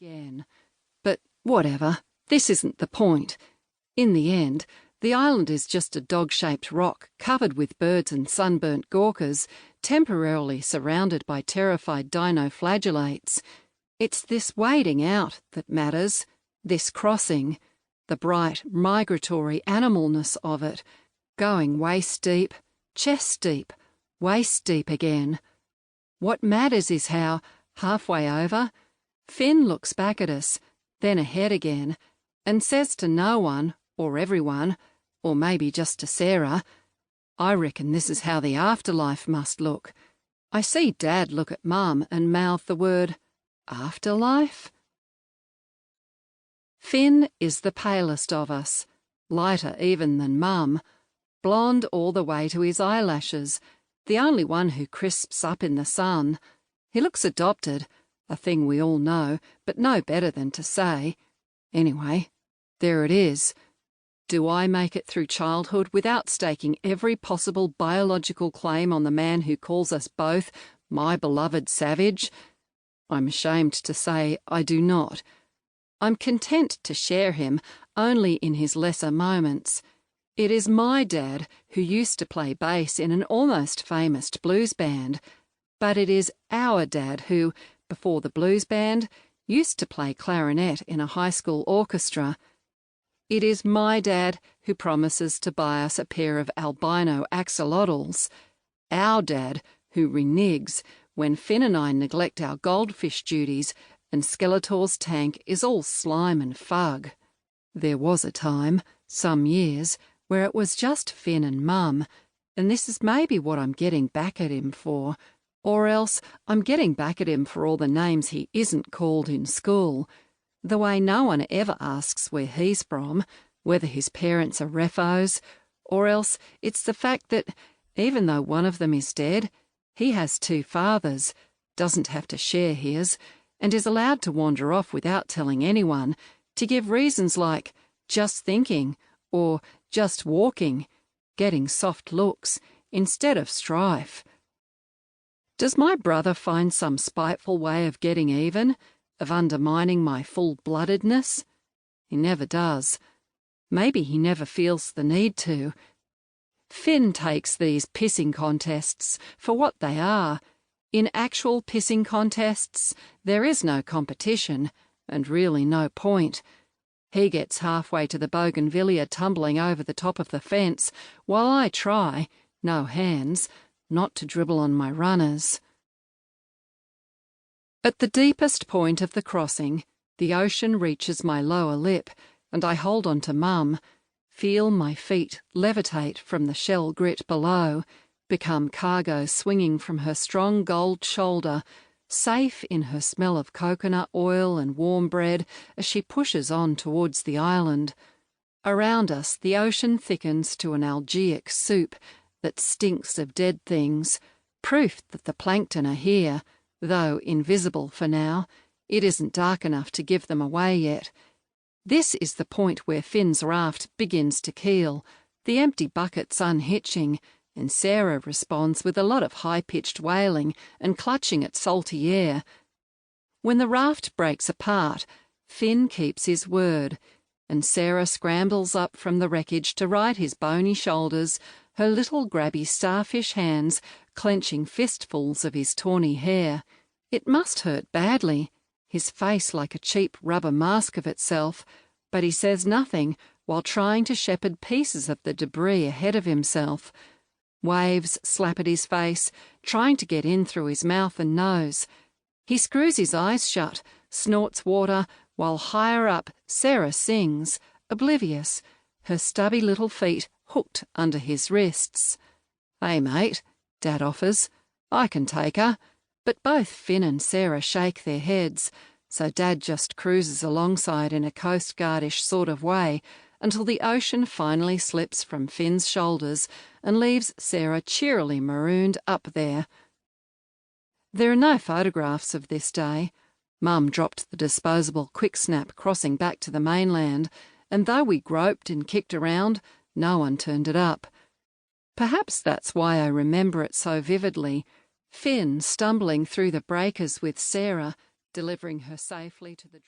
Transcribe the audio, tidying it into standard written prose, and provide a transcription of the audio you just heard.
again. But whatever, this isn't the point. In the end, the island is just a dog-shaped rock covered with birds and sunburnt gawkers, temporarily surrounded by terrified dinoflagellates. It's this wading out that matters, this crossing, the bright, migratory animalness of it, going waist-deep, chest-deep, waist-deep again. What matters is how, halfway over, Finn looks back at us, then ahead again, and says to no one, or everyone, or maybe just to Sarah, "I reckon this is how the afterlife must look." I see Dad look at Mum and mouth the word, "Afterlife?" Finn is the palest of us, lighter even than Mum, blonde all the way to his eyelashes, the only one who crisps up in the sun. He looks adopted, a thing we all know, but know better than to say. Anyway, there it is. Do I make it through childhood without staking every possible biological claim on the man who calls us both my beloved savage? I'm ashamed to say I do not. I'm content to share him only in his lesser moments. It is my dad who used to play bass in an almost famous blues band, but it is our dad who, before the blues band, used to play clarinet in a high school orchestra. It is my dad who promises to buy us a pair of albino axolotls, our dad who reneges when Finn and I neglect our goldfish duties and Skeletor's tank is all slime and fug. There was a time, some years, where it was just Finn and Mum, and this is maybe what I'm getting back at him for, or else I'm getting back at him for all the names he isn't called in school, the way no one ever asks where he's from, whether his parents are refos, or else it's the fact that, even though one of them is dead, he has two fathers, doesn't have to share his, and is allowed to wander off without telling anyone, to give reasons like just thinking, or just walking, getting soft looks, instead of strife. Does my brother find some spiteful way of getting even, of undermining my full-bloodedness? He never does. Maybe he never feels the need to. Finn takes these pissing contests for what they are. In actual pissing contests, there is no competition, and really no point. He gets halfway to the bougainvillea tumbling over the top of the fence, while I try, no hands, not to dribble on my runners. At the deepest point of the crossing, the ocean reaches my lower lip, and I hold on to Mum, feel my feet levitate from the shell grit below, become cargo swinging from her strong gold shoulder, safe in her smell of coconut oil and warm bread as she pushes on towards the island. Around us, the ocean thickens to an algaeic soup that stinks of dead things, proof that the plankton are here, though invisible for now. It isn't dark enough to give them away yet. This is the point where Finn's raft begins to keel, the empty buckets unhitching, and Sarah responds with a lot of high-pitched wailing and clutching at salty air. When the raft breaks apart, Finn keeps his word, and Sarah scrambles up from the wreckage to ride his bony shoulders, her little grabby starfish hands clenching fistfuls of his tawny hair. It must hurt badly, his face like a cheap rubber mask of itself, but he says nothing while trying to shepherd pieces of the debris ahead of himself. Waves slap at his face, trying to get in through his mouth and nose. He screws his eyes shut, snorts water, while higher up Sarah sings, oblivious, her stubby little feet hooked under his wrists. "Hey, mate," Dad offers. "I can take her." But both Finn and Sarah shake their heads, so Dad just cruises alongside in a coastguardish sort of way until the ocean finally slips from Finn's shoulders and leaves Sarah cheerily marooned up there. There are no photographs of this day. Mum dropped the disposable quick-snap crossing back to the mainland, and though we groped and kicked around, no one turned it up. Perhaps that's why I remember it so vividly, Finn stumbling through the breakers with Sarah, delivering her safely to the